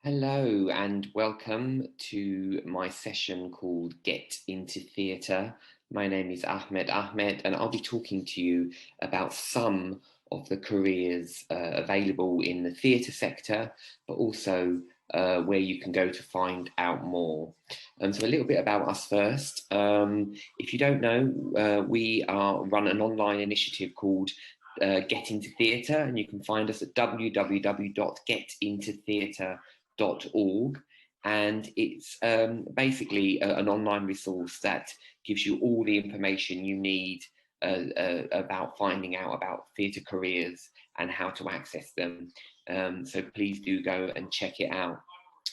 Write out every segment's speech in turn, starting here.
Hello and welcome to my session called Get Into Theatre. My name is Ahmed and I'll be talking to you about some of the careers available in the theatre sector, but also where you can go to find out more. So a little bit about us first. If you don't know, we run an online initiative called Get Into Theatre, and you can find us at www.getintotheatre.org, and it's basically an online resource that gives you all the information you need about finding out about theatre careers and how to access them. So please do go and check it out.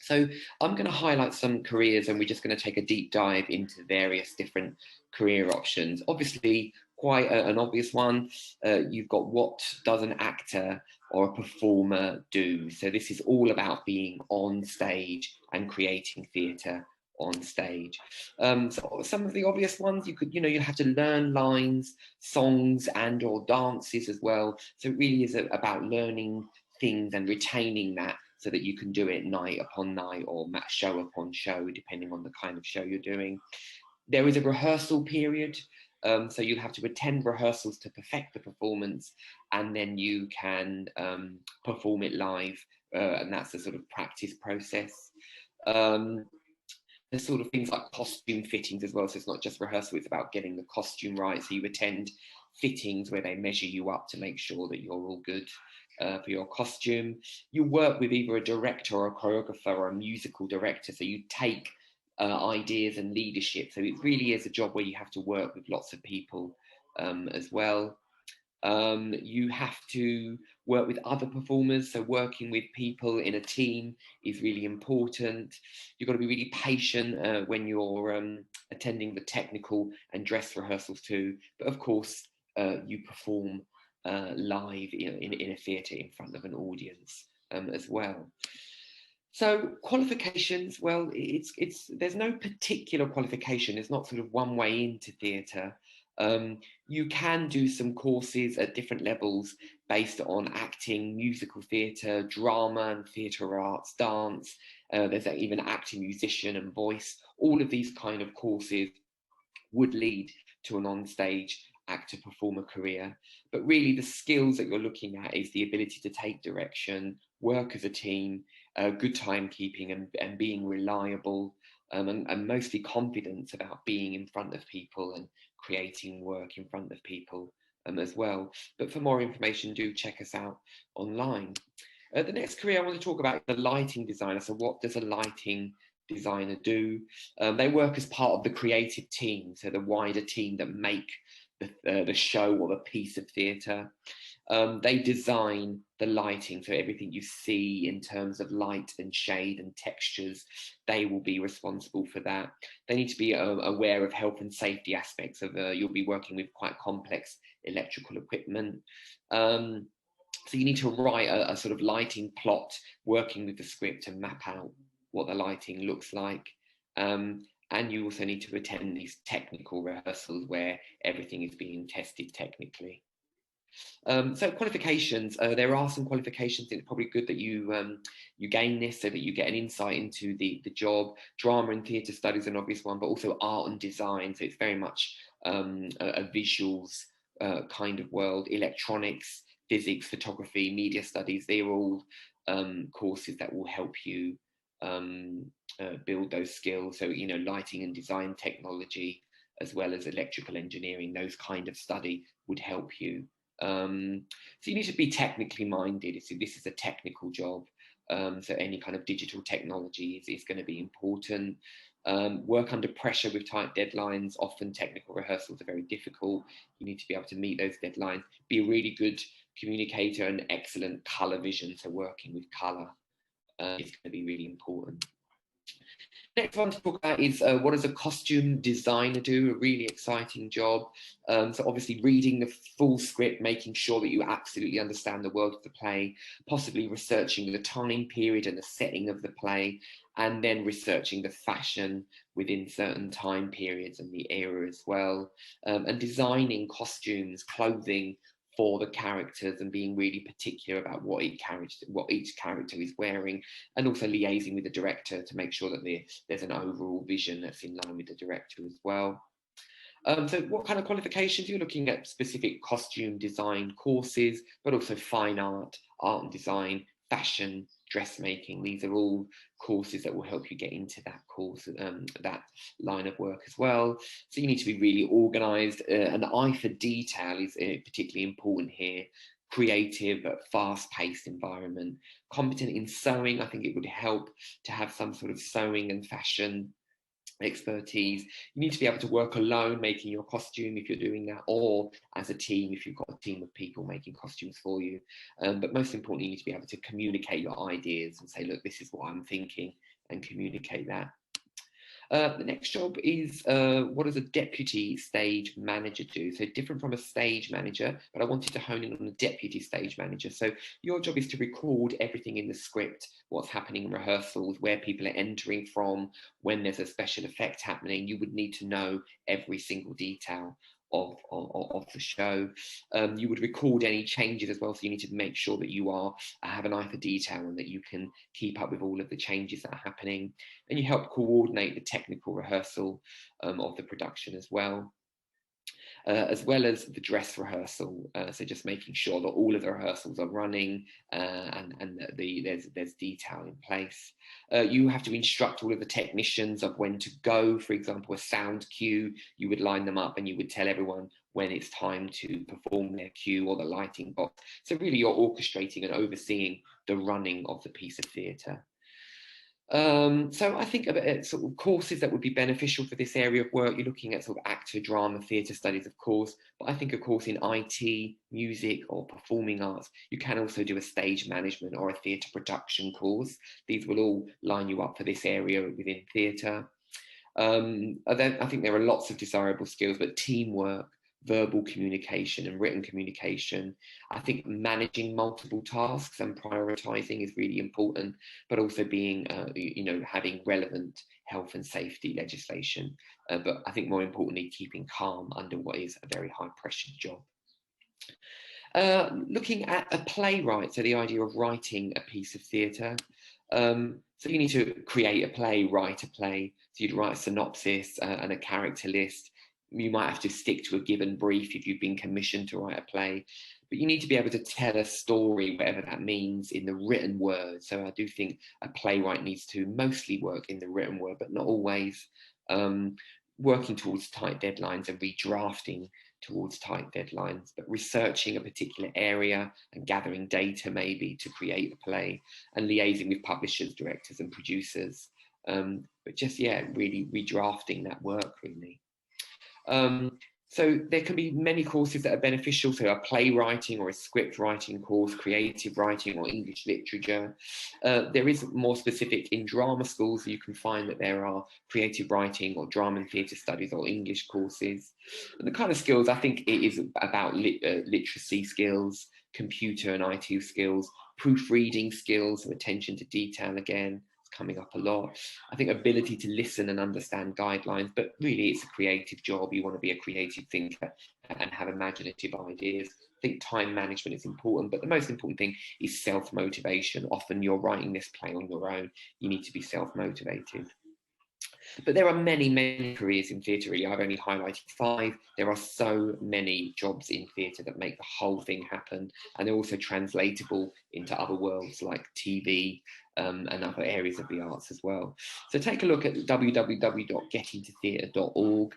So I'm going to highlight some careers, and we're just going to take a deep dive into various different career options. Obviously, quite an obvious one. You've got, what does an actor or a performer do? So this is all about being on stage and creating theatre on stage. So some of the obvious ones, you have to learn lines, songs and or dances as well. So it really is about learning things and retaining that, so that you can do it night upon night or show upon show, depending on the kind of show you're doing. There is a rehearsal period, so you'll have to attend rehearsals to perfect the performance, and then you can perform it live, and that's a sort of practice process. There's sort of things like costume fittings as well, so it's not just rehearsal, it's about getting the costume right. So you attend fittings where they measure you up to make sure that you're all good for your costume. You work with either a director or a choreographer or a musical director, so you take ideas and leadership. So it really is a job where you have to work with lots of people as well. You have to work with other performers, so working with people in a team is really important. You've got to be really patient when you're attending the technical and dress rehearsals too. But of course, you perform live in a theatre in front of an audience as well. So qualifications, well, there's no particular qualification. It's not sort of one way into theatre. You can do some courses at different levels based on acting, musical theatre, drama and theatre arts, dance. There's even acting, musician and voice. All of these kind of courses would lead to an on-stage actor performer career. But really the skills that you're looking at is the ability to take direction, work as a team, good timekeeping and being reliable, and mostly confidence about being in front of people and creating work in front of people as well. But for more information, do check us out online. The next career I want to talk about is the lighting designer. So what does a lighting designer do? They work as part of the creative team, so the wider team that make the show or the piece of theatre. They design the lighting, so everything you see in terms of light and shade and textures, they will be responsible for that. They need to be aware of health and safety aspects of you'll be working with quite complex electrical equipment. So you need to write a sort of lighting plot, working with the script to map out what the lighting looks like. And you also need to attend these technical rehearsals where everything is being tested technically. So qualifications, there are some qualifications. It's probably good that you gain this so that you get an insight into the job. Drama and theatre studies are an obvious one, but also art and design. So it's very much a visuals kind of world. Electronics, physics, photography, media studies, they're all courses that will help you build those skills. So, lighting and design technology, as well as electrical engineering, those kind of study would help you. So you need to be technically minded. So this is a technical job. So any kind of digital technology is going to be important. Work under pressure with tight deadlines. Often technical rehearsals are very difficult. You need to be able to meet those deadlines. Be a really good communicator and excellent colour vision. So working with colour is going to be really important. Next one to talk about is what does a costume designer do? A really exciting job. So obviously reading the full script, making sure that you absolutely understand the world of the play, possibly researching the time period and the setting of the play, and then researching the fashion within certain time periods and the era as well, and designing costumes, clothing for the characters and being really particular about what each character is wearing, and also liaising with the director to make sure that there's an overall vision that's in line with the director as well. So what kind of qualifications? You're looking at specific costume design courses, but also fine art, art and design, fashion, dressmaking. These are all courses that will help you get into that course, that line of work as well. So you need to be really organised. An eye for detail is particularly important here. Creative, fast-paced environment. Competent in sewing. I think it would help to have some sort of sewing and fashion expertise. You need to be able to work alone making your costume if you're doing that, or as a team if you've got a team of people making costumes for you. But most importantly, you need to be able to communicate your ideas and say, look, this is what I'm thinking, and communicate that. The next job is what does a deputy stage manager do? So different from a stage manager, but I wanted to hone in on a deputy stage manager. So your job is to record everything in the script, what's happening in rehearsals, where people are entering from, when there's a special effect happening. You would need to know every single detail of the show. You would record any changes as well, so you need to make sure that you have an eye for detail and that you can keep up with all of the changes that are happening, and you help coordinate the technical rehearsal of the production as well as the dress rehearsal. So just making sure that all of the rehearsals are running and that there's detail in place. You have to instruct all of the technicians of when to go. For example, a sound cue, you would line them up and you would tell everyone when it's time to perform their cue, or the lighting box. So really you're orchestrating and overseeing the running of the piece of theatre. So I think about sort of courses that would be beneficial for this area of work. You're looking at sort of actor, drama, theatre studies, of course, but I think a course in IT, music, or performing arts. You can also do a stage management or a theatre production course. These will all line you up for this area within theatre. I think there are lots of desirable skills, but teamwork, verbal communication and written communication. I think managing multiple tasks and prioritizing is really important, but also being, having relevant health and safety legislation. But I think more importantly, keeping calm under what is a very high pressure job. Looking at a playwright, so the idea of writing a piece of theatre. So you need to create a play, write a play. So you'd write a synopsis and a character list. You might have to stick to a given brief if you've been commissioned to write a play, but you need to be able to tell a story, whatever that means, in the written word. So I do think a playwright needs to mostly work in the written word, but not always. Working towards tight deadlines and redrafting towards tight deadlines, but researching a particular area and gathering data maybe to create a play, and liaising with publishers, directors and producers. But just, really redrafting that work, really. So there can be many courses that are beneficial. So a playwriting or a script writing course, creative writing or English literature. There is more specific in drama schools. You can find that there are creative writing or drama and theatre studies or English courses. And the kind of skills, I think it is about literacy skills, computer and IT skills, proofreading skills, so attention to detail again, coming up a lot. I think ability to listen and understand guidelines, but really it's a creative job. You want to be a creative thinker and have imaginative ideas. I think time management is important, but the most important thing is self-motivation. Often you're writing this play on your own. You need to be self-motivated. But there are many, many careers in theatre, really. I've only highlighted 5. There are so many jobs in theatre that make the whole thing happen. And they're also translatable into other worlds like TV and other areas of the arts as well. So take a look at www.getintotheatre.org.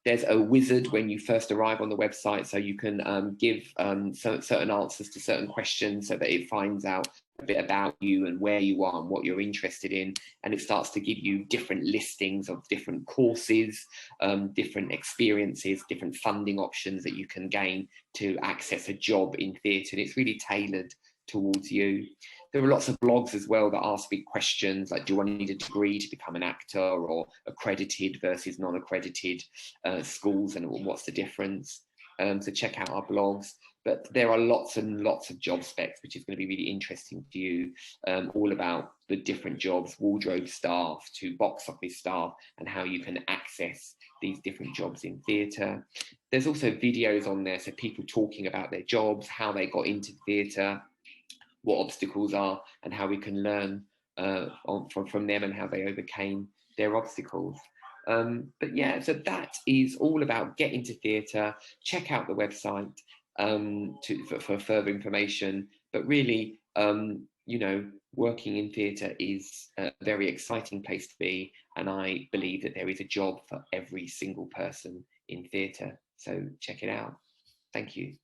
There's a wizard when you first arrive on the website, so you can give certain answers to certain questions so that it finds out a bit about you and where you are and what you're interested in, and it starts to give you different listings of different courses, different experiences, different funding options that you can gain to access a job in theatre, and it's really tailored towards you. There are lots of blogs as well that ask big questions like, do I need a degree to become an actor, or accredited versus non-accredited schools, and what's the difference? So check out our blogs. But there are lots and lots of job specs, which is going to be really interesting to you, all about the different jobs, wardrobe staff to box office staff, and how you can access these different jobs in theatre. There's also videos on there, so people talking about their jobs, how they got into theatre, what obstacles are, and how we can learn from them and how they overcame their obstacles. But yeah, so that is all about get into theatre. Check out the website for further information. But really, you know, working in theatre is a very exciting place to be, and I believe that there is a job for every single person in theatre. So check it out. Thank you.